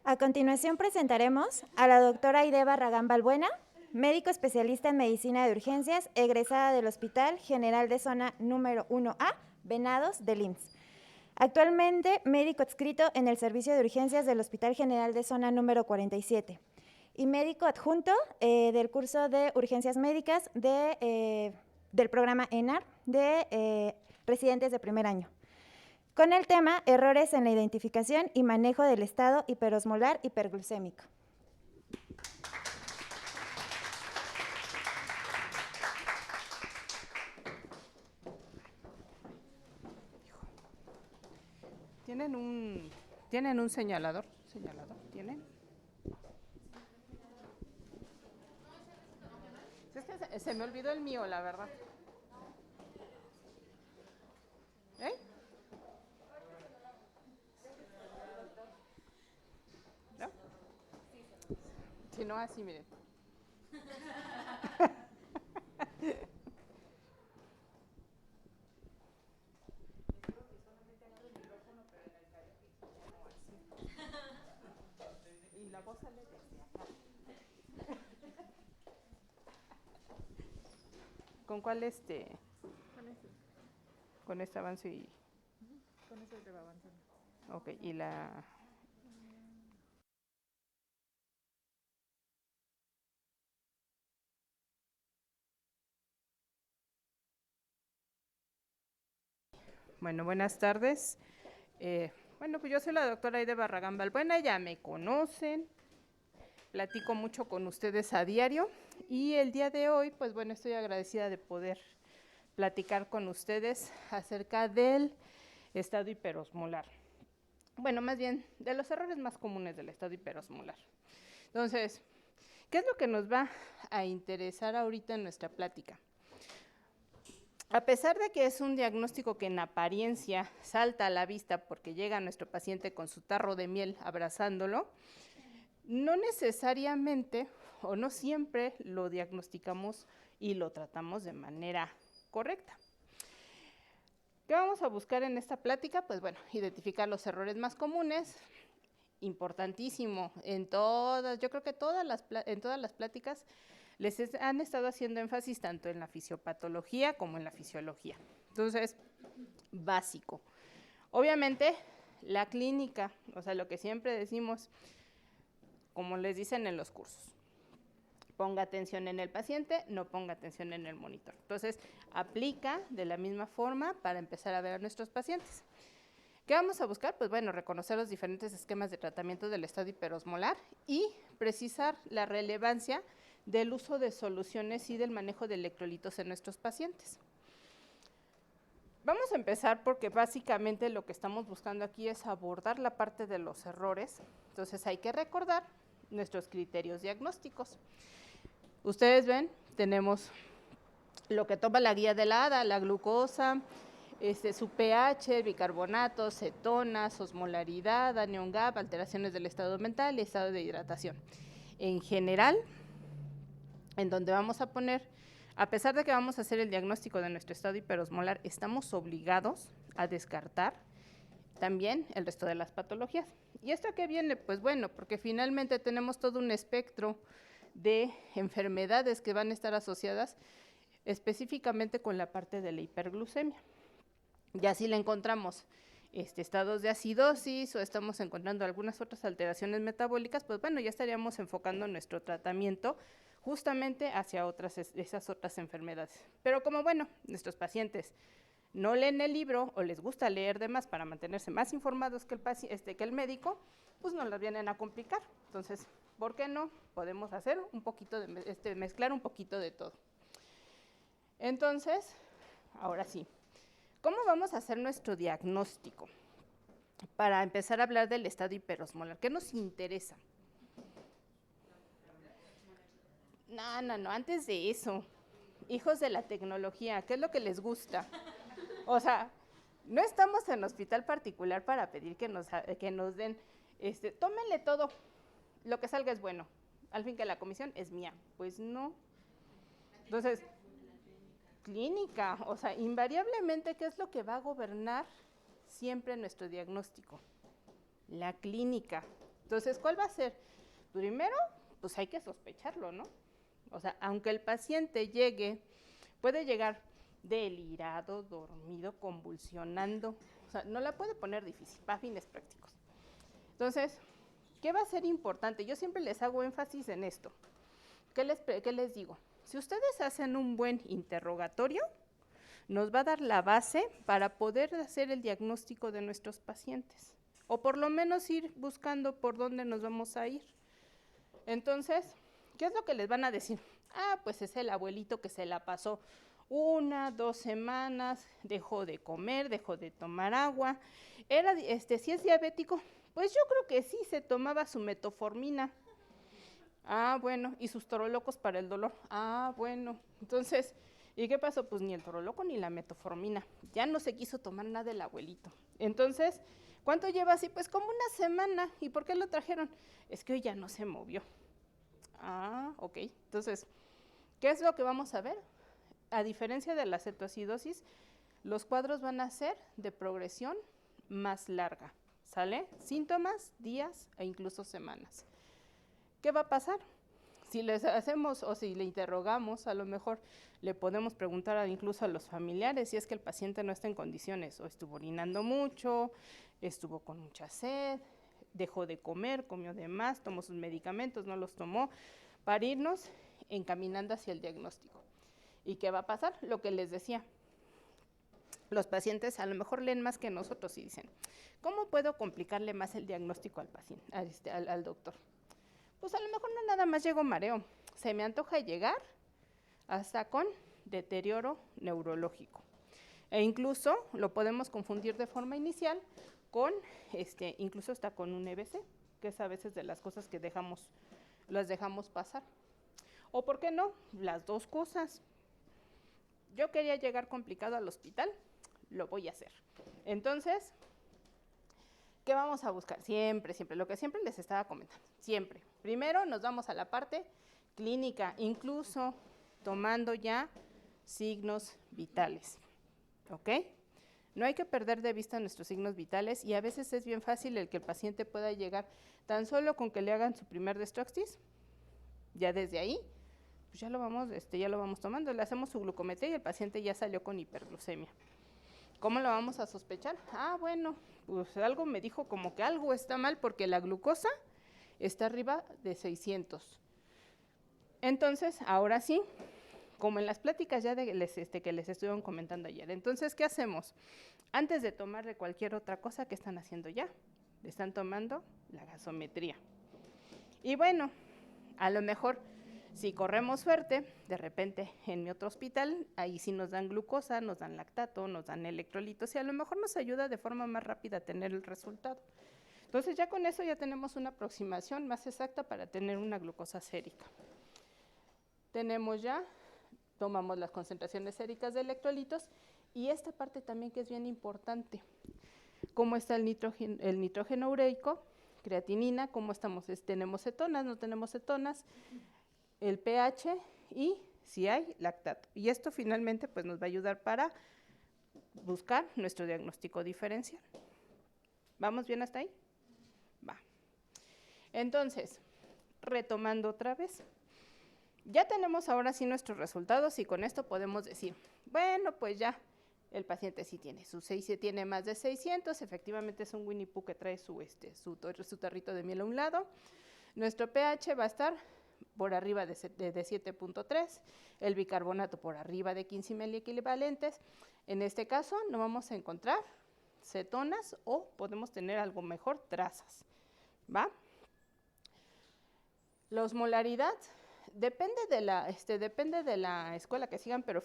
A continuación presentaremos a la doctora Aide Barragán Balbuena, médico especialista en medicina de urgencias, egresada del Hospital General de Zona número 1A, Venados del IMSS. Actualmente médico adscrito en el servicio de urgencias del Hospital General de Zona número 47 y médico adjunto del curso de urgencias médicas del programa ENAR de residentes de primer año, con el tema errores en la identificación y manejo del estado hiperosmolar hiperglucémico. ¿Tienen un señalador? ¿Tienen? Es que se me olvidó el mío, la verdad. ¿Eh? ¿No? Si no, así, miren. Y la voz sale desde acá. ¿Con cuál Con este avance y... Con eso te va avanzando. Ok, y la... Bueno, buenas tardes. Bueno, pues yo soy la doctora Aide Barragán Balbuena, ya me conocen, platico mucho con ustedes a diario y el día de hoy, pues bueno, estoy agradecida de poder platicar con ustedes acerca del estado hiperosmolar. Bueno, más bien, de los errores más comunes del estado hiperosmolar. Entonces, ¿qué es lo que nos va a interesar ahorita en nuestra plática? A pesar de que es un diagnóstico que en apariencia salta a la vista porque llega nuestro paciente con su tarro de miel abrazándolo, no necesariamente o no siempre lo diagnosticamos y lo tratamos de manera correcta. ¿Qué vamos a buscar en esta plática? Pues bueno, identificar los errores más comunes, importantísimo en todas, yo creo que en todas las pláticas les han estado haciendo énfasis tanto en la fisiopatología como en la fisiología. Entonces, básico. Obviamente, la clínica, o sea, lo que siempre decimos, como les dicen en los cursos, ponga atención en el paciente, no ponga atención en el monitor. Entonces, aplica de la misma forma para empezar a ver a nuestros pacientes. ¿Qué vamos a buscar? Pues bueno, reconocer los diferentes esquemas de tratamiento del estado hiperosmolar y precisar la relevancia del uso de soluciones y del manejo de electrolitos en nuestros pacientes. Vamos a empezar porque básicamente lo que estamos buscando aquí es abordar la parte de los errores. Entonces hay que recordar nuestros criterios diagnósticos. Ustedes ven, tenemos lo que toma la guía de la ADA, la glucosa, su pH, bicarbonatos, cetonas, osmolaridad, anion gap, alteraciones del estado mental y estado de hidratación. En general, en donde vamos a poner, a pesar de que vamos a hacer el diagnóstico de nuestro estado hiperosmolar, estamos obligados a descartar también el resto de las patologías. ¿Y esto a qué viene? Pues bueno, porque finalmente tenemos todo un espectro de enfermedades que van a estar asociadas específicamente con la parte de la hiperglucemia. Ya si le encontramos estados de acidosis o estamos encontrando algunas otras alteraciones metabólicas, pues bueno, ya estaríamos enfocando nuestro tratamiento justamente hacia esas otras enfermedades. Pero como bueno, nuestros pacientes no leen el libro o les gusta leer de más para mantenerse más informados que el médico, pues nos las vienen a complicar. Entonces, ¿por qué no? Podemos hacer un poquito de mezclar un poquito de todo. Entonces, ahora sí, ¿cómo vamos a hacer nuestro diagnóstico? Para empezar a hablar del estado hiperosmolar, ¿qué nos interesa? No, antes de eso, hijos de la tecnología, ¿qué es lo que les gusta? O sea, no estamos en hospital particular para pedir que nos den, tómenle todo, lo que salga es bueno, al fin que la comisión es mía, pues no. Entonces, clínica, o sea, invariablemente, ¿qué es lo que va a gobernar siempre nuestro diagnóstico? La clínica. Entonces, ¿cuál va a ser? Primero, pues hay que sospecharlo, ¿no? O sea, aunque el paciente puede llegar delirado, dormido, convulsionando, o sea, no la puede poner difícil, para fines prácticos. Entonces, ¿qué va a ser importante? Yo siempre les hago énfasis en esto. ¿Qué les digo? Si ustedes hacen un buen interrogatorio, nos va a dar la base para poder hacer el diagnóstico de nuestros pacientes, o por lo menos ir buscando por dónde nos vamos a ir. Entonces, ¿qué es lo que les van a decir? Ah, pues es el abuelito que se la pasó 1, 2 semanas, dejó de comer, dejó de tomar agua. Si es diabético, pues yo creo que sí, se tomaba su metformina. Ah, bueno, y sus torolocos para el dolor. Ah, bueno, entonces, ¿y qué pasó? Pues ni el toroloco ni la metformina. Ya no se quiso tomar nada el abuelito. Entonces, ¿cuánto lleva así? Pues como 1 semana. ¿Y por qué lo trajeron? Es que hoy ya no se movió. Ah, ok. Entonces, ¿qué es lo que vamos a ver? A diferencia de la cetoacidosis, los cuadros van a ser de progresión más larga, ¿sale? Síntomas, días e incluso semanas. ¿Qué va a pasar? Si les hacemos o si le interrogamos, a lo mejor le podemos preguntar incluso a los familiares si es que el paciente no está en condiciones, o estuvo orinando mucho, estuvo con mucha sed, dejó de comer, comió de más, tomó sus medicamentos, no los tomó, para irnos encaminando hacia el diagnóstico. ¿Y qué va a pasar? Lo que les decía, los pacientes a lo mejor leen más que nosotros y dicen, ¿cómo puedo complicarle más el diagnóstico al paciente, al doctor? Pues a lo mejor no nada más llego mareo, se me antoja llegar hasta con deterioro neurológico. E incluso lo podemos confundir de forma inicial con, incluso hasta con un EBC, que es a veces de las cosas que las dejamos pasar. O por qué no, las dos cosas. Yo quería llegar complicado al hospital, lo voy a hacer. Entonces, ¿qué vamos a buscar? Siempre, lo que siempre les estaba comentando, siempre. Primero nos vamos a la parte clínica, incluso tomando ya signos vitales, ¿ok? No hay que perder de vista nuestros signos vitales y a veces es bien fácil el que el paciente pueda llegar tan solo con que le hagan su primer dextroxis, ya desde ahí, pues ya lo vamos tomando, le hacemos su glucometría y el paciente ya salió con hiperglucemia. ¿Cómo lo vamos a sospechar? Ah, bueno, pues algo me dijo como que algo está mal porque la glucosa está arriba de 600. Entonces, ahora sí, como en las pláticas ya que les estuvieron comentando ayer. Entonces, ¿qué hacemos? Antes de tomarle cualquier otra cosa, ¿qué están haciendo ya? Le están tomando la gasometría. Y bueno, a lo mejor, si corremos suerte, de repente en mi otro hospital, ahí sí nos dan glucosa, nos dan lactato, nos dan electrolitos, y a lo mejor nos ayuda de forma más rápida a tener el resultado. Entonces, ya con eso ya tenemos una aproximación más exacta para tener una glucosa sérica. Tomamos las concentraciones séricas de electrolitos y esta parte también que es bien importante, cómo está el nitrógeno ureico, creatinina, cómo estamos, tenemos cetonas, no tenemos cetonas, el pH y si hay lactato. Y esto finalmente pues nos va a ayudar para buscar nuestro diagnóstico diferencial. ¿Vamos bien hasta ahí? Va. Entonces, retomando otra vez. Ya tenemos ahora sí nuestros resultados y con esto podemos decir, bueno, pues ya el paciente sí tiene más de 600, efectivamente es un Winnie Pooh que trae su tarrito de miel a un lado. Nuestro pH va a estar por arriba de 7.3, el bicarbonato por arriba de 15 miliequivalentes. En este caso no vamos a encontrar cetonas o podemos tener algo mejor, trazas, ¿va? La osmolaridad depende de la escuela que sigan, pero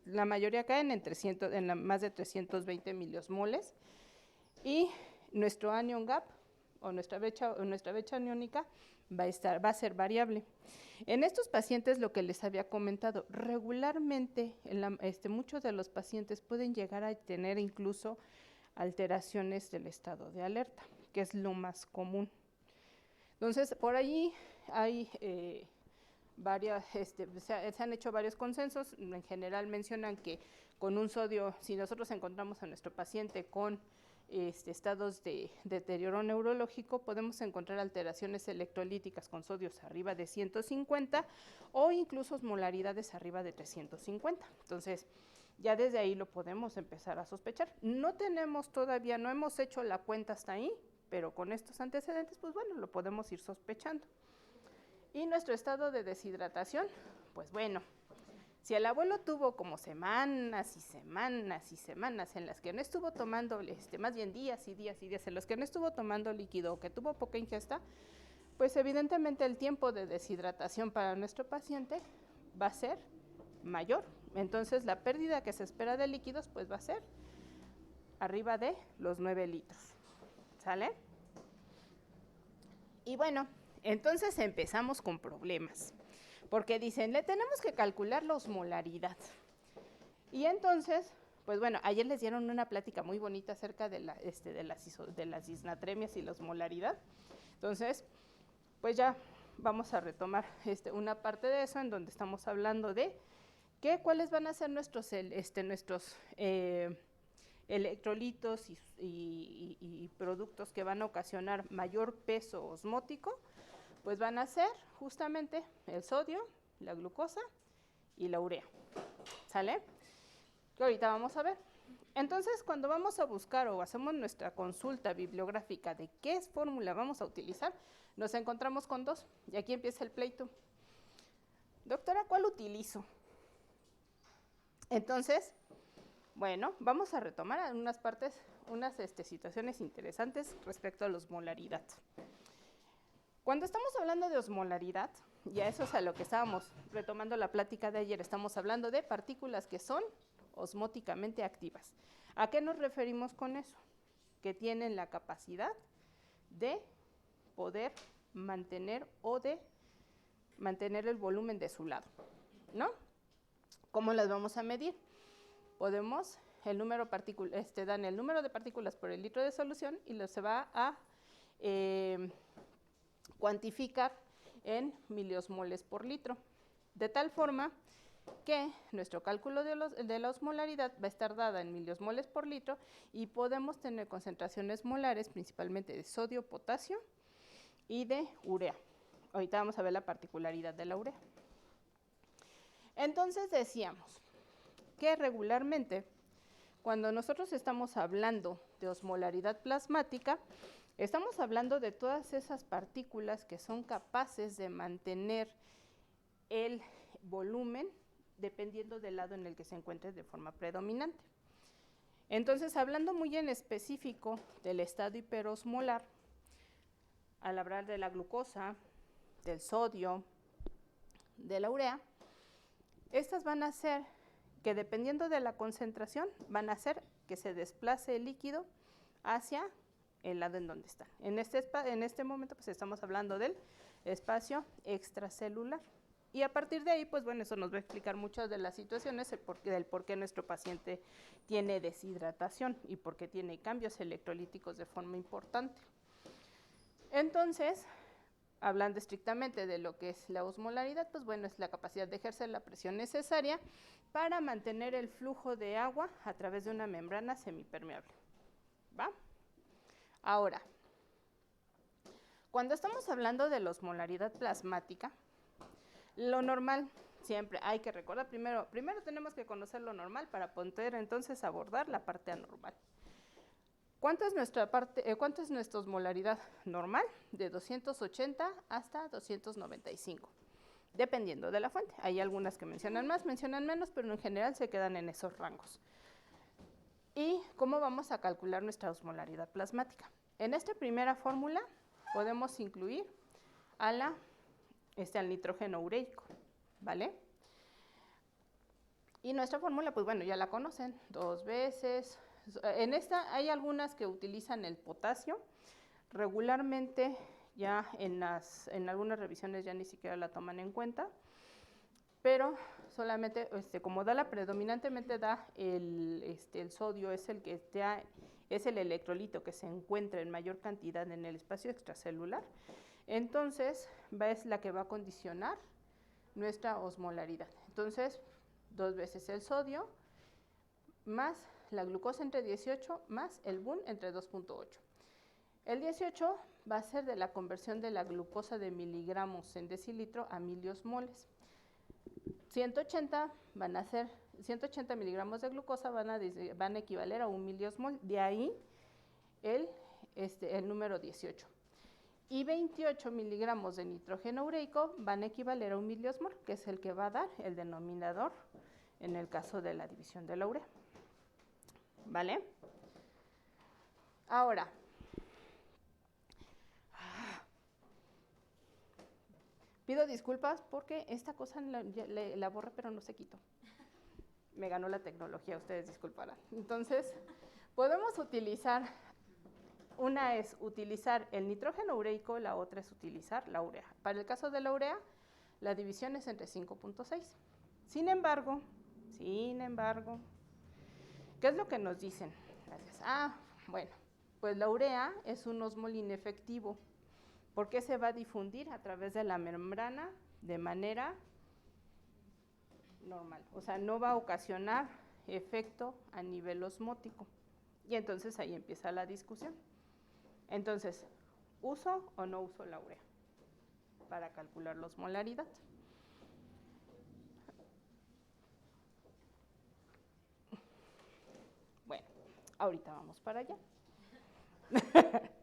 la mayoría caen en más de 320 miliosmoles. Y nuestro anion gap o nuestra brecha aniónica va a ser variable. En estos pacientes, lo que les había comentado, regularmente muchos de los pacientes pueden llegar a tener incluso alteraciones del estado de alerta, que es lo más común. Entonces, por allí hay se han hecho varios consensos. En general mencionan que con un sodio, si nosotros encontramos a nuestro paciente con estados de deterioro neurológico, podemos encontrar alteraciones electrolíticas con sodios arriba de 150 o incluso osmolaridades arriba de 350. Entonces, ya desde ahí lo podemos empezar a sospechar. No tenemos todavía, no hemos hecho la cuenta hasta ahí, pero con estos antecedentes, pues bueno, lo podemos ir sospechando. Y nuestro estado de deshidratación, pues bueno, si el abuelo tuvo como semanas y semanas y semanas en las que no estuvo tomando, más bien días y días y días en los que no estuvo tomando líquido o que tuvo poca ingesta, pues evidentemente el tiempo de deshidratación para nuestro paciente va a ser mayor. Entonces la pérdida que se espera de líquidos pues va a ser arriba de los 9 litros. ¿Sale? Y bueno, entonces empezamos con problemas. Porque dicen, le tenemos que calcular la osmolaridad. Y entonces, pues bueno, ayer les dieron una plática muy bonita acerca de las disnatremias y la osmolaridad. Entonces, pues ya vamos a retomar una parte de eso en donde estamos hablando de cuáles van a ser nuestros electrolitos y productos que van a ocasionar mayor peso osmótico. Pues van a ser justamente el sodio, la glucosa y la urea. ¿Sale? Que ahorita vamos a ver. Entonces, cuando vamos a buscar o hacemos nuestra consulta bibliográfica de qué fórmula vamos a utilizar, nos encontramos con dos. Y aquí empieza el pleito. Doctora, ¿cuál utilizo? Entonces, bueno, vamos a retomar unas partes, unas situaciones interesantes respecto a la osmolaridad. Cuando estamos hablando de osmolaridad, y a eso es a lo que estábamos retomando la plática de ayer, estamos hablando de partículas que son osmóticamente activas. ¿A qué nos referimos con eso? Que tienen la capacidad de poder mantener o de mantener el volumen de su lado, ¿no? ¿Cómo las vamos a medir? Podemos, dan el número de partículas por el litro de solución y se va a cuantificar en miliosmoles por litro, de tal forma que nuestro cálculo de la osmolaridad va a estar dada en miliosmoles por litro y podemos tener concentraciones molares principalmente de sodio, potasio y de urea. Ahorita vamos a ver la particularidad de la urea. Entonces decíamos que regularmente cuando nosotros estamos hablando de osmolaridad plasmática, estamos hablando de todas esas partículas que son capaces de mantener el volumen dependiendo del lado en el que se encuentre de forma predominante. Entonces, hablando muy en específico del estado hiperosmolar, al hablar de la glucosa, del sodio, de la urea, estas van a hacer que dependiendo de la concentración, van a hacer que se desplace el líquido hacia el lado en donde están. En este momento pues estamos hablando del espacio extracelular. Y a partir de ahí, pues bueno, eso nos va a explicar muchas de las situaciones, del por qué nuestro paciente tiene deshidratación y por qué tiene cambios electrolíticos de forma importante. Entonces, hablando estrictamente de lo que es la osmolaridad, pues bueno, es la capacidad de ejercer la presión necesaria para mantener el flujo de agua a través de una membrana semipermeable. ¿Va? Ahora, cuando estamos hablando de la osmolaridad plasmática, lo normal, siempre hay que recordar, primero tenemos que conocer lo normal para poder entonces abordar la parte anormal. ¿Cuánto es nuestra osmolaridad normal? De 280 hasta 295, dependiendo de la fuente. Hay algunas que mencionan más, mencionan menos, pero en general se quedan en esos rangos. ¿Y cómo vamos a calcular nuestra osmolaridad plasmática? En esta primera fórmula podemos incluir al nitrógeno ureico, ¿vale? Y nuestra fórmula, pues bueno, ya la conocen, 2 veces. En esta hay algunas que utilizan el potasio. Regularmente ya en algunas revisiones ya ni siquiera la toman en cuenta, pero solamente como predominantemente da el sodio, es el electrolito que se encuentra en mayor cantidad en el espacio extracelular. Entonces es la que va a condicionar nuestra osmolaridad. Entonces 2 veces el sodio más la glucosa entre 18 más el BUN entre 2.8. El 18 va a ser de la conversión de la glucosa de miligramos en decilitro a miliosmoles. 180 van a ser 180 miligramos de glucosa van a equivaler a 1 miliosmol, de ahí el número 18. Y 28 miligramos de nitrógeno ureico van a equivaler a 1 miliosmol, que es el que va a dar el denominador en el caso de la división de la urea. ¿Vale? Ahora, pido disculpas porque esta cosa la borré, pero no se quitó. Me ganó la tecnología, ustedes disculparán. Entonces, podemos utilizar, una es utilizar el nitrógeno ureico, la otra es utilizar la urea. Para el caso de la urea, la división es entre 5.6. Sin embargo, ¿qué es lo que nos dicen? Gracias. Bueno, pues la urea es un osmol inefectivo. ¿Por qué se va a difundir a través de la membrana de manera normal? O sea, no va a ocasionar efecto a nivel osmótico. Y entonces ahí empieza la discusión. Entonces, ¿uso o no uso la urea para calcular la osmolaridad? Bueno, ahorita vamos para allá.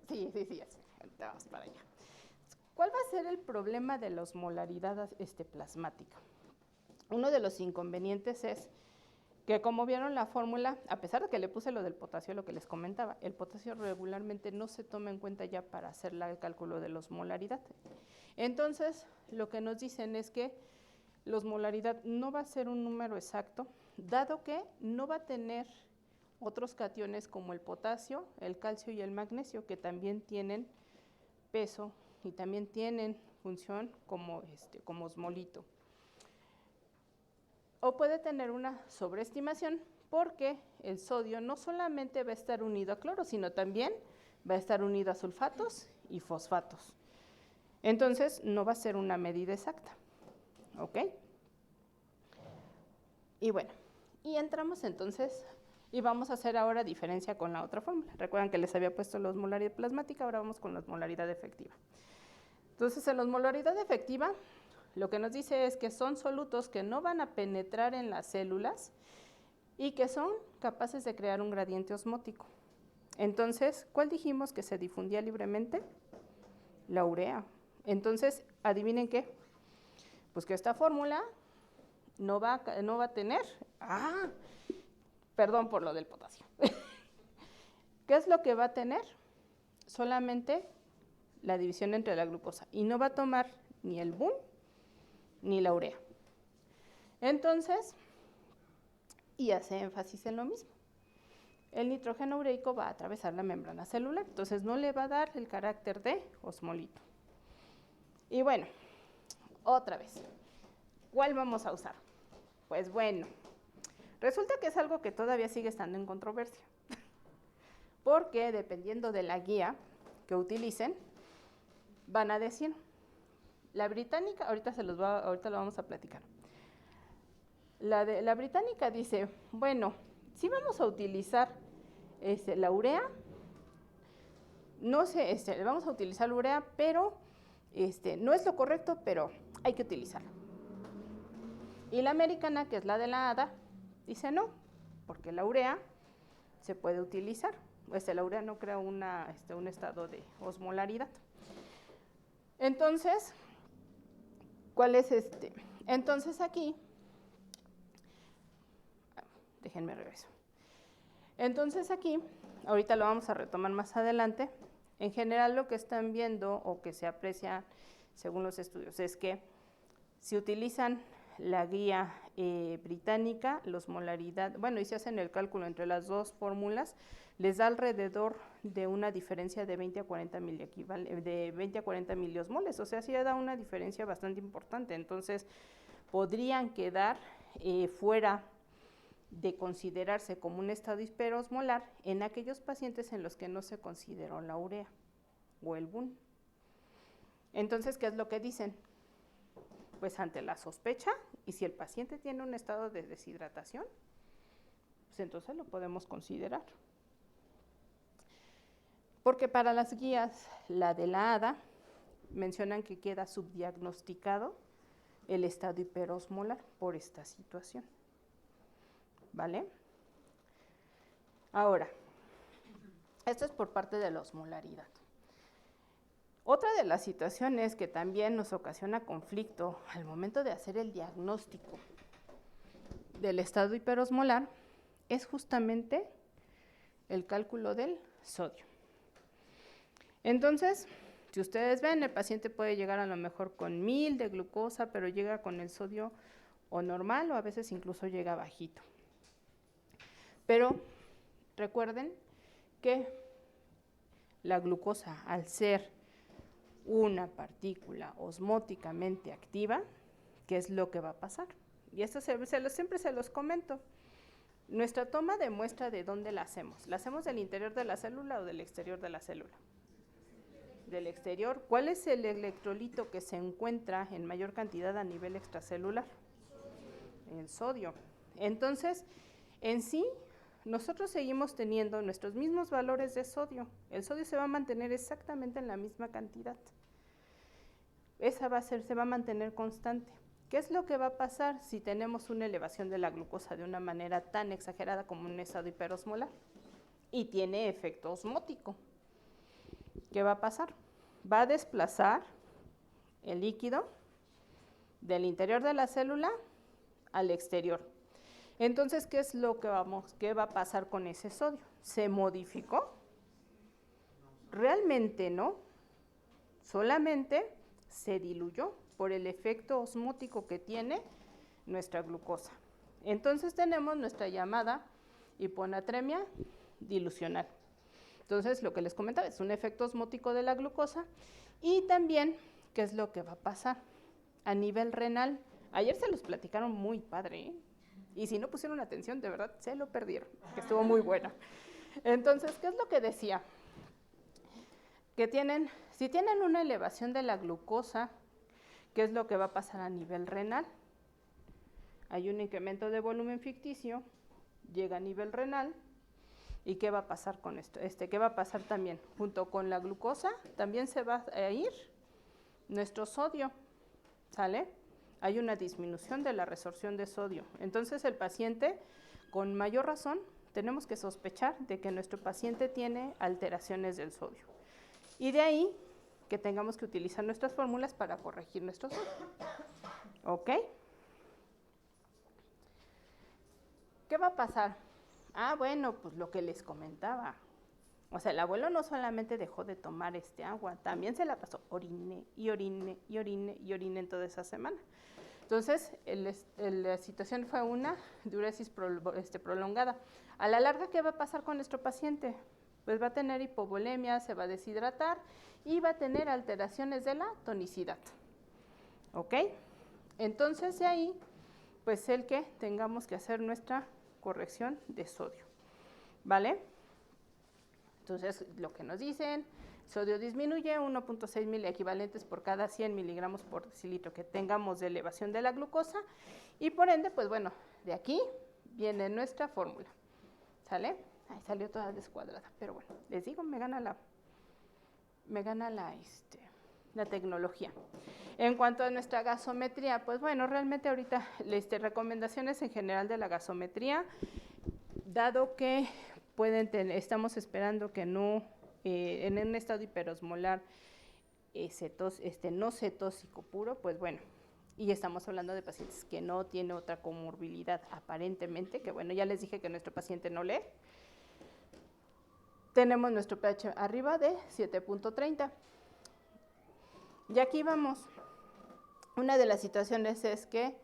Sí, ahorita vamos para allá. ¿Cuál va a ser el problema de la osmolaridad plasmática? Uno de los inconvenientes es que, como vieron la fórmula, a pesar de que le puse lo del potasio, lo que les comentaba, el potasio regularmente no se toma en cuenta ya para hacer el cálculo de la osmolaridad. Entonces, lo que nos dicen es que la osmolaridad no va a ser un número exacto, dado que no va a tener otros cationes como el potasio, el calcio y el magnesio, que también tienen peso y también tienen función como osmolito. O puede tener una sobreestimación porque el sodio no solamente va a estar unido a cloro, sino también va a estar unido a sulfatos y fosfatos. Entonces, no va a ser una medida exacta. ¿Ok? Y bueno, y entramos entonces, y vamos a hacer ahora diferencia con la otra fórmula. Recuerdan que les había puesto la osmolaridad plasmática, ahora vamos con la osmolaridad efectiva. Entonces, en la osmolaridad efectiva, lo que nos dice es que son solutos que no van a penetrar en las células y que son capaces de crear un gradiente osmótico. Entonces, ¿cuál dijimos que se difundía libremente? La urea. Entonces, ¿adivinen qué? Pues que esta fórmula no va a tener... perdón por lo del potasio. ¿Qué es lo que va a tener? Solamente la división entre la glucosa. Y no va a tomar ni el BUN ni la urea. Entonces, y hace énfasis en lo mismo. El nitrógeno ureico va a atravesar la membrana celular, entonces no le va a dar el carácter de osmolito. Y bueno, otra vez, ¿cuál vamos a usar? Pues bueno, resulta que es algo que todavía sigue estando en controversia, porque dependiendo de la guía que utilicen, van a decir, la británica, ahorita lo vamos a platicar. La británica dice, bueno, sí vamos a utilizar la urea, no sé, vamos a utilizar la urea, pero no es lo correcto, pero hay que utilizarlo. Y la americana, que es la de la ADA, dice no, porque la urea se puede utilizar. La urea no crea un estado de osmolaridad. Entonces, ¿cuál es Entonces aquí, déjenme regreso. Entonces aquí, ahorita lo vamos a retomar más adelante, en general lo que están viendo o que se aprecia según los estudios es que si utilizan la guía británica, la osmolaridad, bueno, y se hacen el cálculo entre las dos fórmulas, les da alrededor de una diferencia de 20 a 40 miliosmoles, o sea, sí da una diferencia bastante importante. Entonces, podrían quedar fuera de considerarse como un estado hiperosmolar en aquellos pacientes en los que no se consideró la urea o el BUN. Entonces, ¿qué es lo que dicen? Pues ante la sospecha, y si el paciente tiene un estado de deshidratación, pues entonces lo podemos considerar. Porque para las guías, la de la ADA, mencionan que queda subdiagnosticado el estado hiperosmolar por esta situación. ¿Vale? Ahora, esto es por parte de la osmolaridad. Otra de las situaciones que también nos ocasiona conflicto al momento de hacer el diagnóstico del estado hiperosmolar es justamente el cálculo del sodio. Entonces, si ustedes ven, el paciente puede llegar a lo mejor con 1000 de glucosa, pero llega con el sodio o normal o a veces incluso llega bajito. Pero recuerden que la glucosa, al ser una partícula osmóticamente activa, ¿qué es lo que va a pasar? Y esto siempre se los comento. Nuestra toma de muestra, ¿de dónde la hacemos? ¿La hacemos del interior de la célula o del exterior de la célula? Del exterior. ¿Cuál es el electrolito que se encuentra en mayor cantidad a nivel extracelular? El sodio. Entonces, en sí, nosotros seguimos teniendo nuestros mismos valores de sodio. El sodio se va a mantener exactamente en la misma cantidad. Se va a mantener constante. ¿Qué es lo que va a pasar si tenemos una elevación de la glucosa de una manera tan exagerada como un estado hiperosmolar? Y tiene efecto osmótico. ¿Qué va a pasar? Va a desplazar el líquido del interior de la célula al exterior. Entonces, ¿qué es lo que qué va a pasar con ese sodio? ¿Se modificó? Realmente no, solamente se diluyó por el efecto osmótico que tiene nuestra glucosa. Entonces tenemos nuestra llamada hiponatremia dilucional. Entonces, lo que les comentaba es un efecto osmótico de la glucosa y también, ¿qué es lo que va a pasar? A nivel renal, ayer se los platicaron muy padre, ¿eh? Y si no pusieron atención, de verdad, se lo perdieron, que estuvo muy buena. Entonces, ¿qué es lo que decía? Que si tienen una elevación de la glucosa, ¿qué es lo que va a pasar a nivel renal? Hay un incremento de volumen ficticio, llega a nivel renal, ¿y qué va a pasar con esto? ¿Qué va a pasar también? Junto con la glucosa, también se va a ir nuestro sodio, ¿sale? Hay una disminución de la resorción de sodio. Entonces, el paciente, con mayor razón, tenemos que sospechar de que nuestro paciente tiene alteraciones del sodio. Y de ahí que tengamos que utilizar nuestras fórmulas para corregir nuestro sodio. ¿Ok? ¿Qué va a pasar? Ah, bueno, pues lo que les comentaba. O sea, el abuelo no solamente dejó de tomar agua, también se la pasó orine y orine y orine y orine en toda esa semana. Entonces, la situación fue una diuresis prolongada. A la larga, ¿qué va a pasar con nuestro paciente? Pues va a tener hipovolemia, se va a deshidratar y va a tener alteraciones de la tonicidad. ¿Ok? Entonces, de ahí, pues el que tengamos que hacer nuestra corrección de sodio. ¿Vale? Entonces, lo que nos dicen, sodio disminuye 1.6 miliequivalentes por cada 100 miligramos por decilitro que tengamos de elevación de la glucosa y por ende, pues bueno, de aquí viene nuestra fórmula. ¿Sale? Ahí salió toda descuadrada, pero bueno, les digo, me gana la tecnología. En cuanto a nuestra gasometría, pues bueno, realmente ahorita recomendaciones en general de la gasometría, dado que estamos esperando que no, en un estado hiperosmolar no cetósico puro, pues bueno, y estamos hablando de pacientes que no tienen otra comorbilidad aparentemente, que bueno, ya les dije que nuestro paciente no lee. Tenemos nuestro pH arriba de 7.30. Y aquí vamos. Una de las situaciones es que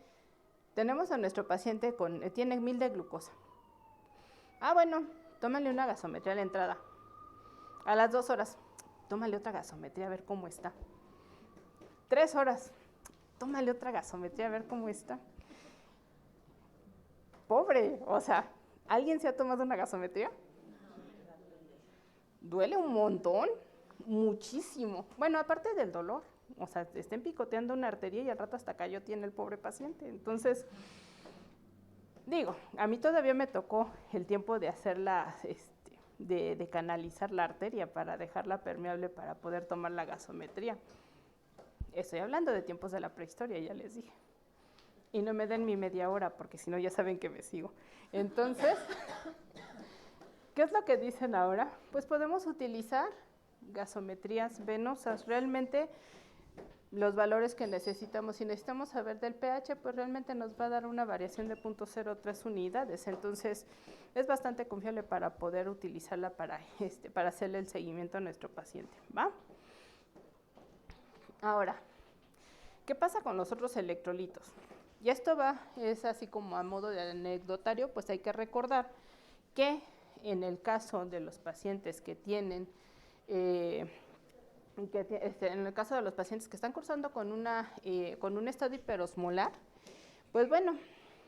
tenemos a nuestro paciente tiene 1000 de glucosa. Ah, bueno, tómale una gasometría a la entrada. A las 2 horas, tómale otra gasometría a ver cómo está. 3 horas, tómale otra gasometría a ver cómo está. Pobre, o sea, ¿alguien se ha tomado una gasometría? Duele un montón, muchísimo. Bueno, aparte del dolor, o sea, estén picoteando una arteria y al rato hasta cayó tiene el pobre paciente. Entonces, Digo, a mí todavía me tocó el tiempo de hacerla, de canalizar la arteria para dejarla permeable para poder tomar la gasometría. Estoy hablando de tiempos de la prehistoria, ya les dije. Y no me den mi media hora, porque si no ya saben que me sigo. Entonces, ¿qué es lo que dicen ahora? Pues podemos utilizar gasometrías venosas. Realmente los valores que necesitamos, si necesitamos saber del pH, pues realmente nos va a dar una variación de 0.03 unidades. Entonces, es bastante confiable para poder utilizarla para hacerle el seguimiento a nuestro paciente, ¿va? Ahora, ¿qué pasa con los otros electrolitos? Y esto es así como a modo de anecdotario, pues hay que recordar que en el caso de los pacientes que tienen, en el caso de los pacientes que están cursando con un estado hiperosmolar, pues bueno,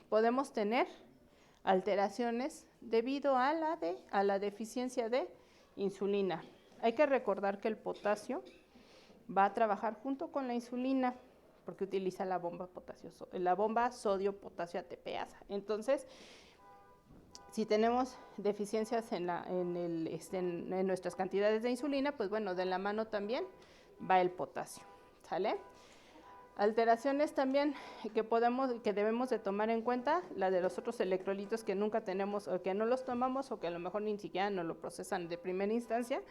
podemos tener alteraciones debido a la deficiencia de insulina. Hay que recordar que el potasio va a trabajar junto con la insulina porque utiliza la bomba sodio-potasio ATPasa. Entonces, si tenemos deficiencias en nuestras cantidades de insulina, pues bueno, de la mano también va el potasio, ¿sale? Alteraciones también que debemos de tomar en cuenta, la de los otros electrolitos que nunca tenemos o que no los tomamos o que a lo mejor ni siquiera no lo procesan de primera instancia,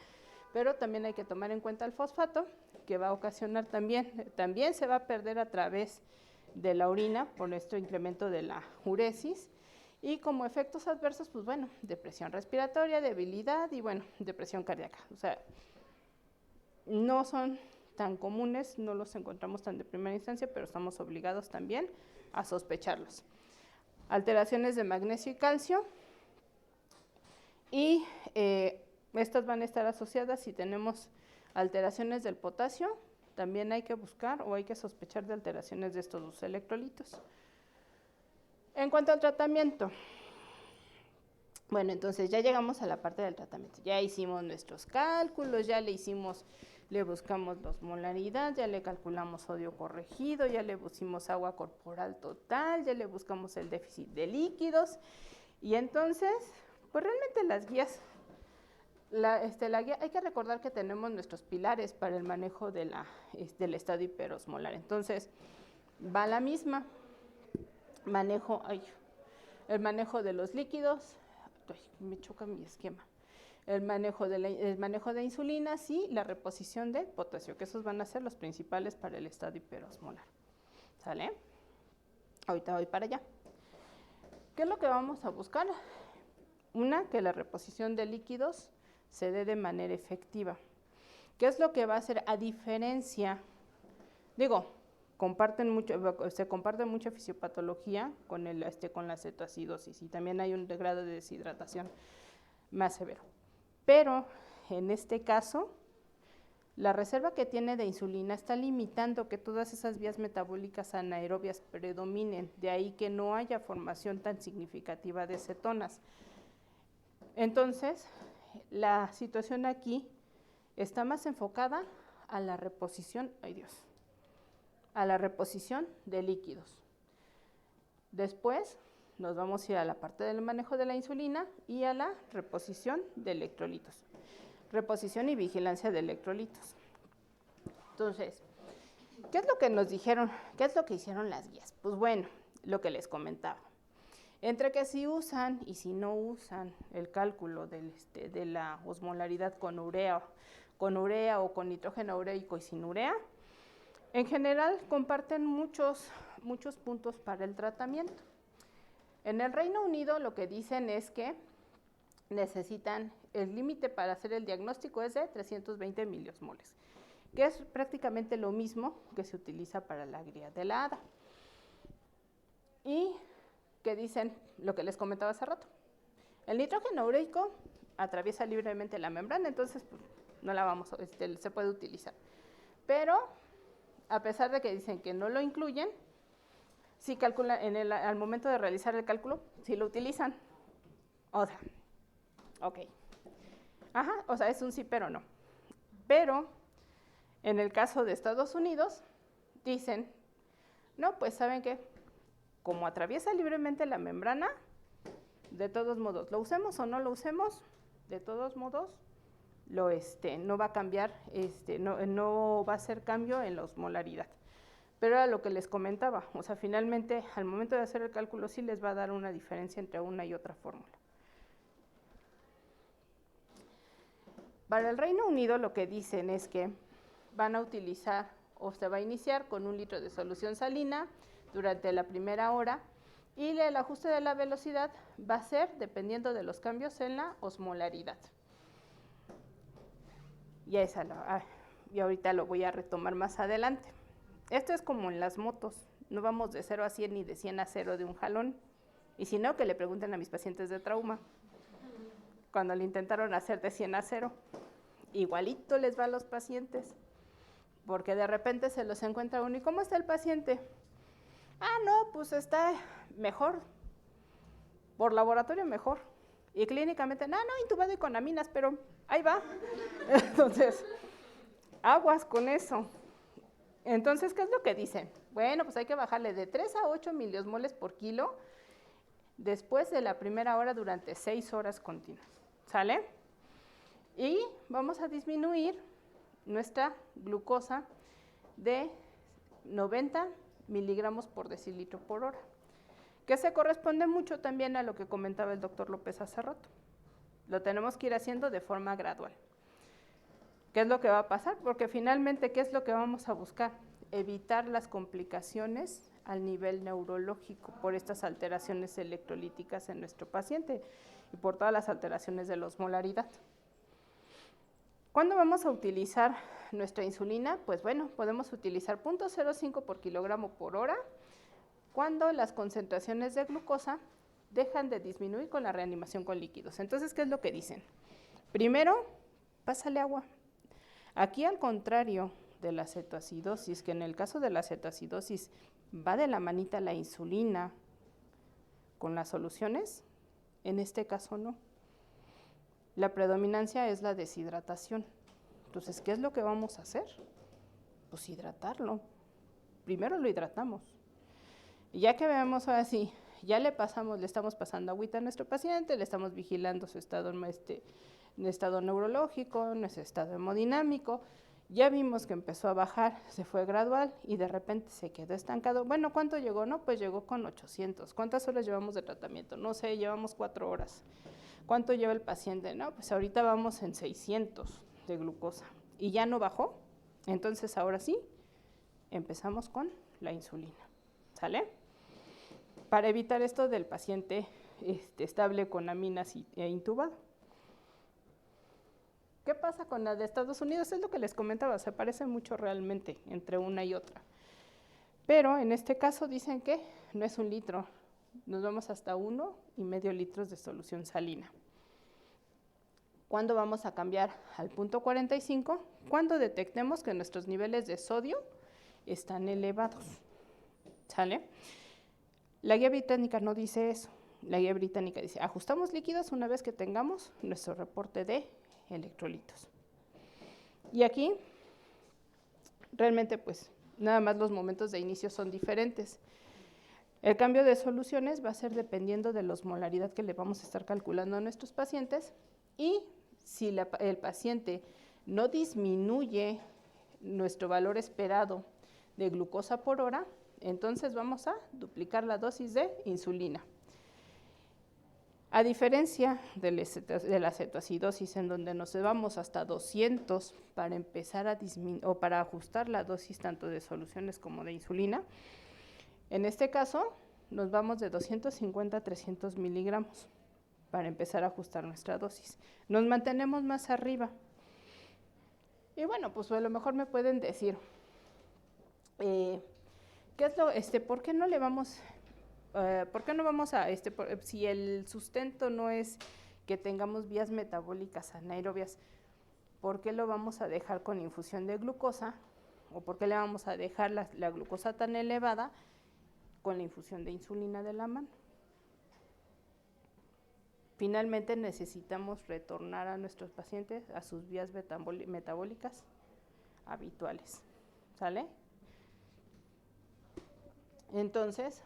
pero también hay que tomar en cuenta el fosfato, que va a ocasionar también se va a perder a través de la orina por nuestro incremento de la uresis, y como efectos adversos, pues bueno, depresión respiratoria, debilidad y bueno, depresión cardíaca. O sea, no son tan comunes, no los encontramos tan de primera instancia, pero estamos obligados también a sospecharlos. Alteraciones de magnesio y calcio, y estas van a estar asociadas si tenemos alteraciones del potasio, también hay que buscar o hay que sospechar de alteraciones de estos dos electrolitos. En cuanto al tratamiento, bueno, entonces ya llegamos a la parte del tratamiento. Ya hicimos nuestros cálculos, le buscamos la osmolaridad, ya le calculamos sodio corregido, ya le pusimos agua corporal total, ya le buscamos el déficit de líquidos. Y entonces, pues realmente las guías, la guía, hay que recordar que tenemos nuestros pilares para el manejo del estado hiperosmolar. Entonces, va la misma. El manejo de los líquidos, me choca mi esquema, el manejo de insulinas y la reposición de potasio, que esos van a ser los principales para el estado hiperosmolar. ¿Sale? Ahorita voy para allá. ¿Qué es lo que vamos a buscar? Una, que la reposición de líquidos se dé de manera efectiva. ¿Qué es lo que va a hacer a diferencia? Se comparte mucha fisiopatología con la cetoacidosis y también hay un grado de deshidratación más severo. Pero en este caso, la reserva que tiene de insulina está limitando que todas esas vías metabólicas anaerobias predominen, de ahí que no haya formación tan significativa de cetonas. Entonces, la situación aquí está más enfocada a la reposición, a la reposición de líquidos. Después nos vamos a ir a la parte del manejo de la insulina y a la reposición de electrolitos. Reposición y vigilancia de electrolitos. Entonces, ¿qué es lo que nos dijeron? ¿Qué es lo que hicieron las guías? Pues bueno, lo que les comentaba. Entre que si usan y si no usan el cálculo de la osmolaridad con urea o con nitrógeno ureico y sin urea, en general comparten muchos puntos para el tratamiento. En el Reino Unido lo que dicen es que necesitan, el límite para hacer el diagnóstico es de 320 miliosmoles, que es prácticamente lo mismo que se utiliza para la guía de la hada. Y que dicen lo que les comentaba hace rato. El nitrógeno ureico atraviesa libremente la membrana, entonces pues, se puede utilizar. Pero a pesar de que dicen que no lo incluyen, sí calculan al momento de realizar el cálculo, sí lo utilizan. O sea, ok. O sea, es un sí pero no. Pero en el caso de Estados Unidos, dicen, no, pues ¿saben qué? como atraviesa libremente la membrana, de todos modos, lo usemos o no lo usemos, de todos modos, no va a cambiar, no va a hacer cambio en la osmolaridad. Pero era lo que les comentaba, o sea, finalmente, al momento de hacer el cálculo, sí les va a dar una diferencia entre una y otra fórmula. Para el Reino Unido lo que dicen es que van a utilizar o se va a iniciar con 1 litro de solución salina durante la primera hora y el ajuste de la velocidad va a ser dependiendo de los cambios en la osmolaridad. Y ahorita lo voy a retomar más adelante. Esto es como en las motos, no vamos de 0 a 100 ni de 100 a 0 de un jalón. Y si no, que le pregunten a mis pacientes de trauma, cuando le intentaron hacer de 100 a 0. Igualito les va a los pacientes, porque de repente se los encuentra uno. ¿Y cómo está el paciente? Ah, no, pues está mejor, por laboratorio mejor. Y clínicamente, no, intubado y con aminas, pero ahí va. Entonces, aguas con eso. Entonces, ¿qué es lo que dicen? Bueno, pues hay que bajarle de 3 a 8 miliosmoles por kilo después de la primera hora durante 6 horas continuas. ¿Sale? Y vamos a disminuir nuestra glucosa de 90 miligramos por decilitro por hora, que se corresponde mucho también a lo que comentaba el doctor López hace rato. Lo tenemos que ir haciendo de forma gradual. ¿Qué es lo que va a pasar? Porque finalmente, ¿qué es lo que vamos a buscar? Evitar las complicaciones al nivel neurológico por estas alteraciones electrolíticas en nuestro paciente y por todas las alteraciones de la osmolaridad. ¿Cuándo vamos a utilizar nuestra insulina? Pues bueno, podemos utilizar 0.05 por kilogramo por hora cuando las concentraciones de glucosa dejan de disminuir con la reanimación con líquidos. Entonces, ¿qué es lo que dicen? Primero, pásale agua. Aquí, al contrario de la cetoacidosis, que en el caso de la cetoacidosis va de la manita la insulina con las soluciones, en este caso no. La predominancia es la deshidratación. Entonces, ¿qué es lo que vamos a hacer? Pues hidratarlo. Primero lo hidratamos. Y ya que veamos ahora sí, ya le estamos pasando agüita a nuestro paciente, le estamos vigilando su estado, estado neurológico, nuestro estado hemodinámico. Ya vimos que empezó a bajar, se fue gradual y de repente se quedó estancado. Bueno, ¿cuánto llegó? No, pues llegó con 800. ¿Cuántas horas llevamos de tratamiento? No sé, llevamos 4 horas. ¿Cuánto lleva el paciente? No, pues ahorita vamos en 600 de glucosa y ya no bajó. Entonces, ahora sí, empezamos con la insulina. ¿Sale? Para evitar esto del paciente estable con aminas e intubado. ¿Qué pasa con la de Estados Unidos? Es lo que les comentaba, se parece mucho realmente entre una y otra. Pero en este caso dicen que no es 1 litro, nos vamos hasta 1,5 litros de solución salina. ¿Cuándo vamos a cambiar al punto 45? Cuando detectemos que nuestros niveles de sodio están elevados. ¿Sale? La guía británica no dice eso. La guía británica dice, ajustamos líquidos una vez que tengamos nuestro reporte de electrolitos. Y aquí, realmente, pues, nada más los momentos de inicio son diferentes. El cambio de soluciones va a ser dependiendo de la osmolaridad que le vamos a estar calculando a nuestros pacientes y si el paciente no disminuye nuestro valor esperado de glucosa por hora, entonces vamos a duplicar la dosis de insulina. A diferencia de la cetoacidosis, en donde nos vamos hasta 200 para empezar a para ajustar la dosis tanto de soluciones como de insulina, en este caso nos vamos de 250 a 300 miligramos para empezar a ajustar nuestra dosis. Nos mantenemos más arriba. Y bueno, pues a lo mejor me pueden decir, ¿por qué no le vamos... ¿por qué no vamos a si el sustento no es que tengamos vías metabólicas anaerobias, ¿por qué lo vamos a dejar con infusión de glucosa? ¿O por qué le vamos a dejar la glucosa tan elevada con la infusión de insulina de la mano? Finalmente necesitamos retornar a nuestros pacientes a sus vías metabólicas habituales. ¿Sale? Entonces,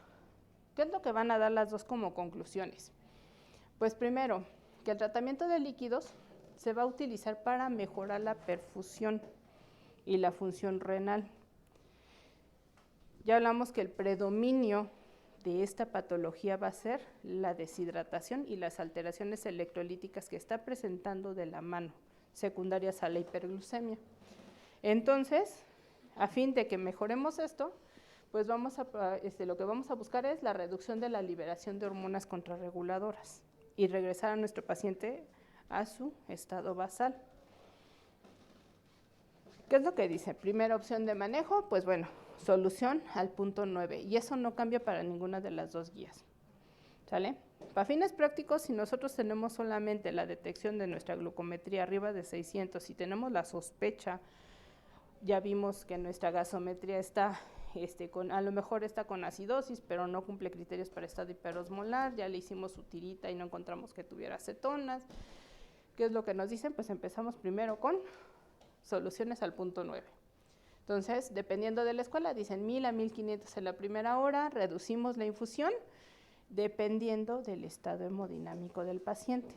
¿Qué es lo que van a dar las dos como conclusiones? Pues primero, que el tratamiento de líquidos se va a utilizar para mejorar la perfusión y la función renal. Ya hablamos que el predominio de esta patología va a ser la deshidratación y las alteraciones electrolíticas que está presentando de la mano, secundarias a la hiperglucemia. Entonces, a fin de que mejoremos esto, pues lo que vamos a buscar es la reducción de la liberación de hormonas contrarreguladoras y regresar a nuestro paciente a su estado basal. ¿Qué es lo que dice? Primera opción de manejo, pues bueno, solución al punto 9, y eso no cambia para ninguna de las dos guías, ¿sale? Para fines prácticos, si nosotros tenemos solamente la detección de nuestra glucometría arriba de 600 y tenemos la sospecha, ya vimos que nuestra gasometría está, a lo mejor está con acidosis, pero no cumple criterios para estado hiperosmolar, ya le hicimos su tirita y no encontramos que tuviera cetonas. ¿Qué es lo que nos dicen? Pues empezamos primero con soluciones al punto 9. Entonces, dependiendo de la escuela, dicen 1000 a 1500 en la primera hora, reducimos la infusión, dependiendo del estado hemodinámico del paciente,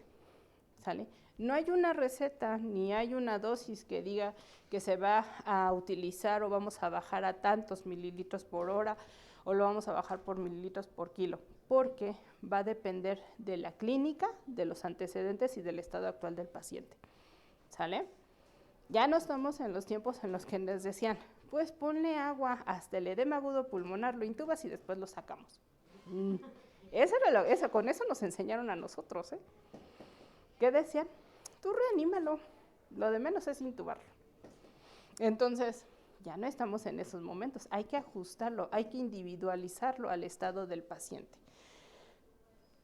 ¿sale? No hay una receta, ni hay una dosis que diga que se va a utilizar o vamos a bajar a tantos mililitros por hora o lo vamos a bajar por mililitros por kilo, porque va a depender de la clínica, de los antecedentes y del estado actual del paciente, ¿sale? Ya no estamos en los tiempos en los que les decían, pues ponle agua hasta el edema agudo pulmonar, lo intubas y después lo sacamos. Con eso nos enseñaron a nosotros, ¿eh? ¿Qué decían? Tú reanímalo, lo de menos es intubarlo. Entonces, ya no estamos en esos momentos, hay que ajustarlo, hay que individualizarlo al estado del paciente.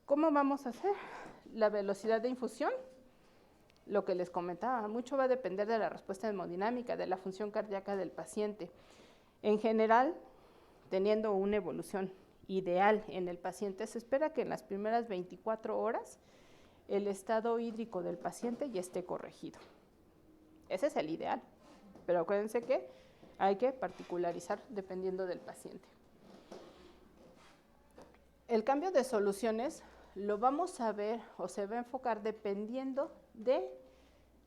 ¿Cómo vamos a hacer? La velocidad de infusión, lo que les comentaba, mucho va a depender de la respuesta hemodinámica, de la función cardíaca del paciente. En general, teniendo una evolución ideal en el paciente, se espera que en las primeras 24 horas el estado hídrico del paciente ya esté corregido. Ese es el ideal, pero acuérdense que hay que particularizar dependiendo del paciente. El cambio de soluciones lo vamos a ver o se va a enfocar dependiendo de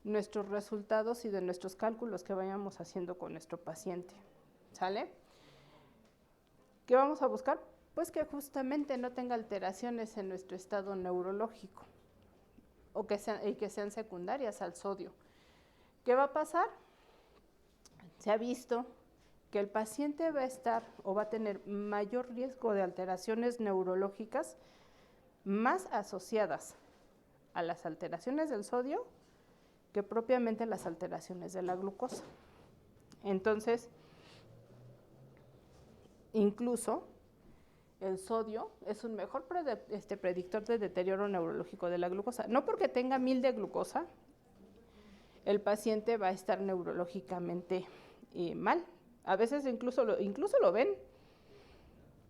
nuestros resultados y de nuestros cálculos que vayamos haciendo con nuestro paciente, ¿sale? ¿Qué vamos a buscar? Pues que justamente no tenga alteraciones en nuestro estado neurológico o que sean secundarias al sodio. ¿Qué va a pasar? Se ha visto que el paciente va a estar o va a tener mayor riesgo de alteraciones neurológicas más asociadas a las alteraciones del sodio que propiamente las alteraciones de la glucosa. Entonces, incluso el sodio es un mejor predictor de deterioro neurológico de la glucosa. No porque tenga 1000 de glucosa, el paciente va a estar neurológicamente mal. A veces incluso lo ven,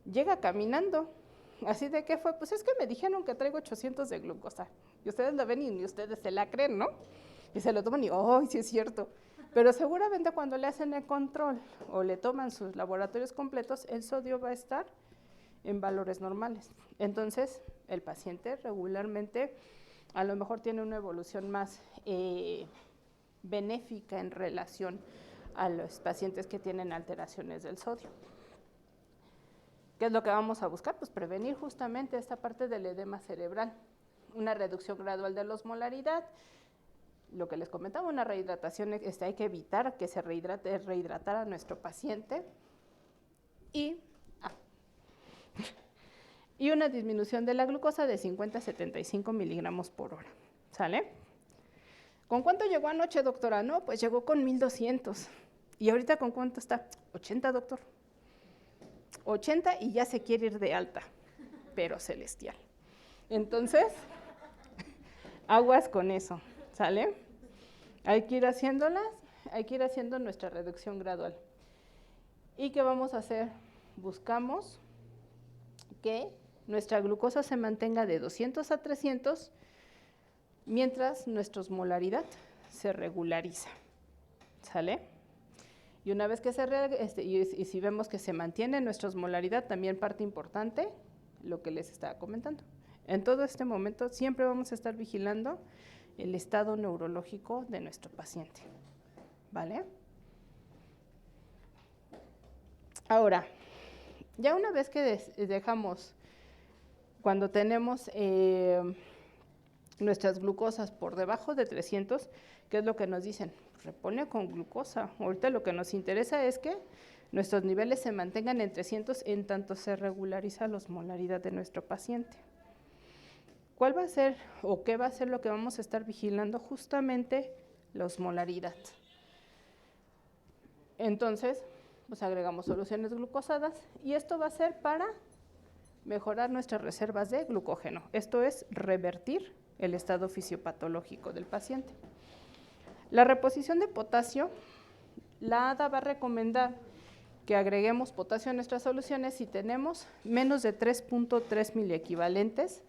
llega caminando. Así de, ¿qué fue? Pues es que me dijeron que traigo 800 de glucosa. Y ustedes lo ven y ustedes se la creen, ¿no? Y se lo toman y, ¡ay, sí es cierto! Pero seguramente cuando le hacen el control o le toman sus laboratorios completos, el sodio va a estar en valores normales. Entonces, el paciente regularmente a lo mejor tiene una evolución más benéfica en relación a los pacientes que tienen alteraciones del sodio. ¿Qué es lo que vamos a buscar? Pues prevenir justamente esta parte del edema cerebral, una reducción gradual de la osmolaridad, lo que les comentaba, una rehidratación, hay que evitar que se rehidratar a nuestro paciente y una disminución de la glucosa de 50 a 75 miligramos por hora, ¿sale? ¿Con cuánto llegó anoche, doctora? No, pues llegó con 1200. ¿Y ahorita con cuánto está? 80, doctor. 80 y ya se quiere ir de alta, pero celestial. Entonces, aguas con eso, ¿sale? Hay que ir haciéndolas, hay que ir haciendo nuestra reducción gradual. ¿Y qué vamos a hacer? Buscamos que nuestra glucosa se mantenga de 200 a 300, mientras nuestra osmolaridad se regulariza, ¿sale? Y una vez que y si vemos que se mantiene nuestra osmolaridad, también parte importante, lo que les estaba comentando. En todo este momento siempre vamos a estar vigilando el estado neurológico de nuestro paciente, ¿vale? Ahora, ya una vez que dejamos, cuando tenemos nuestras glucosas por debajo de 300, ¿qué es lo que nos dicen? Repone con glucosa. Ahorita lo que nos interesa es que nuestros niveles se mantengan en 300 en tanto se regulariza la osmolaridad de nuestro paciente. ¿Cuál va a ser o qué va a ser lo que vamos a estar vigilando? Justamente la osmolaridad. Entonces, pues agregamos soluciones glucosadas y esto va a ser para mejorar nuestras reservas de glucógeno. Esto es revertir el estado fisiopatológico del paciente. La reposición de potasio, la ADA va a recomendar que agreguemos potasio a nuestras soluciones si tenemos menos de 3.3 miliequivalentes.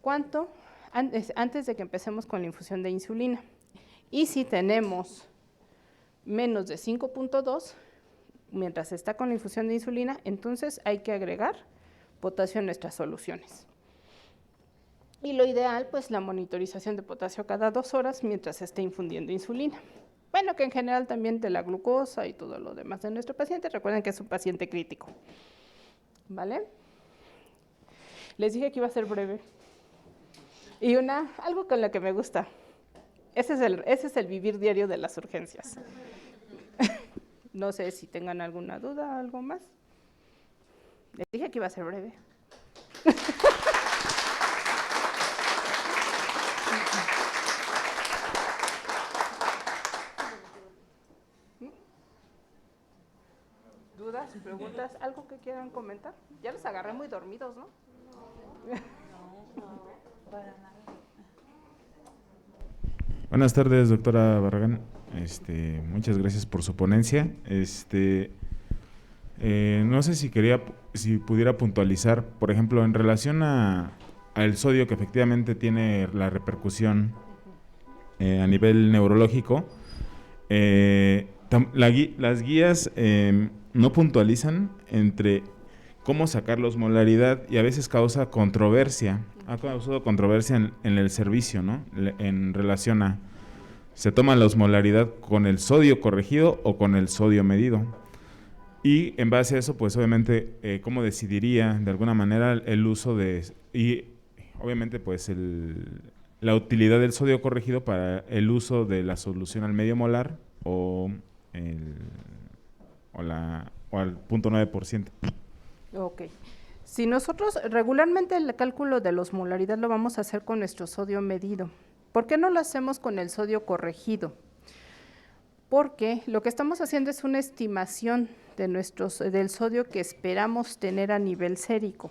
¿Cuánto? Antes de que empecemos con la infusión de insulina. Y si tenemos menos de 5.2, mientras está con la infusión de insulina, entonces hay que agregar potasio en nuestras soluciones. Y lo ideal, pues la monitorización de potasio cada 2 horas mientras se esté infundiendo insulina. Bueno, que en general también de la glucosa y todo lo demás de nuestro paciente, recuerden que es un paciente crítico, ¿vale? Les dije que iba a ser breve. Y algo con lo que me gusta, ese es el vivir diario de las urgencias. No sé si tengan alguna duda, algo más. Les dije que iba a ser breve. ¿Dudas, preguntas, algo que quieran comentar? Ya los agarré muy dormidos, ¿no? No, para nada. Buenas tardes, doctora Barragán. Muchas gracias por su ponencia. No sé si pudiera puntualizar, por ejemplo, en relación al sodio, que efectivamente tiene la repercusión a nivel neurológico. Las guías no puntualizan entre cómo sacar la osmolaridad y a veces causa controversia. Ha causado controversia en el servicio, ¿no? En relación a, ¿se toma la osmolaridad con el sodio corregido o con el sodio medido? Y en base a eso, pues obviamente, ¿cómo decidiría de alguna manera el uso y obviamente pues la utilidad del sodio corregido para el uso de la solución al medio molar o al 0.9%? Ok. Si nosotros regularmente el cálculo de la osmolaridad lo vamos a hacer con nuestro sodio medido. ¿Por qué no lo hacemos con el sodio corregido? Porque lo que estamos haciendo es una estimación del sodio que esperamos tener a nivel sérico.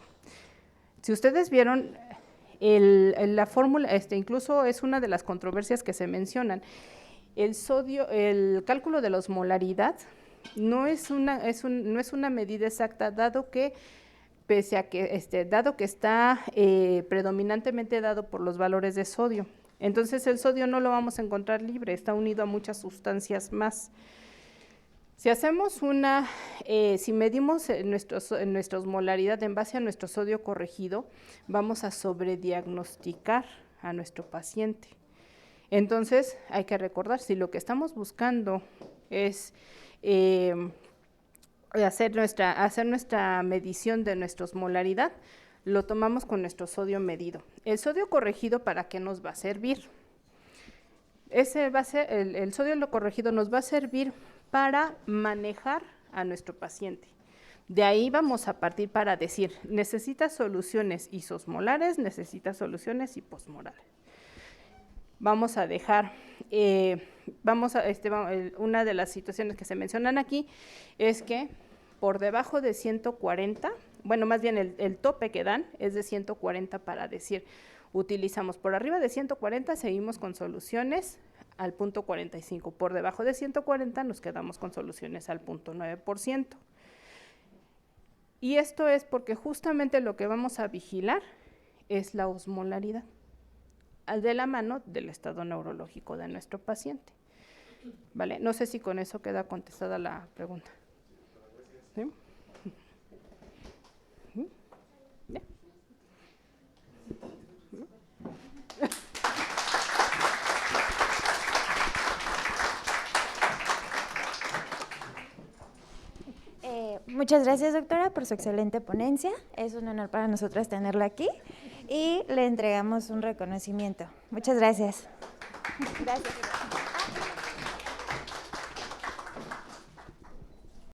Si ustedes vieron la fórmula, incluso es una de las controversias que se mencionan. El cálculo de la osmolaridad no es una medida exacta, dado que está predominantemente dado por los valores de sodio. Entonces el sodio no lo vamos a encontrar libre, está unido a muchas sustancias más. Si hacemos si medimos nuestra osmolaridad en base a nuestro sodio corregido, vamos a sobrediagnosticar a nuestro paciente. Entonces hay que recordar, si lo que estamos buscando es hacer nuestra medición de nuestra osmolaridad, lo tomamos con nuestro sodio medido. El sodio corregido, ¿para qué nos va a servir? El sodio corregido nos va a servir para manejar a nuestro paciente. De ahí vamos a partir para decir, necesita soluciones isosmolares, necesita soluciones hiposmolares. Vamos a dejar, una de las situaciones que se mencionan aquí es que por debajo de 140, bueno, más bien el tope que dan es de 140 para decir, utilizamos por arriba de 140, seguimos con soluciones al 0.45. Por debajo de 140 nos quedamos con soluciones al 0.9%. Y esto es porque justamente lo que vamos a vigilar es la osmolaridad, de la mano del estado neurológico de nuestro paciente. ¿Vale? No sé si con eso queda contestada la pregunta. ¿Sí? ¿Sí? Muchas gracias, doctora, por su excelente ponencia. Es un honor para nosotras tenerla aquí y le entregamos un reconocimiento. Muchas gracias. Gracias.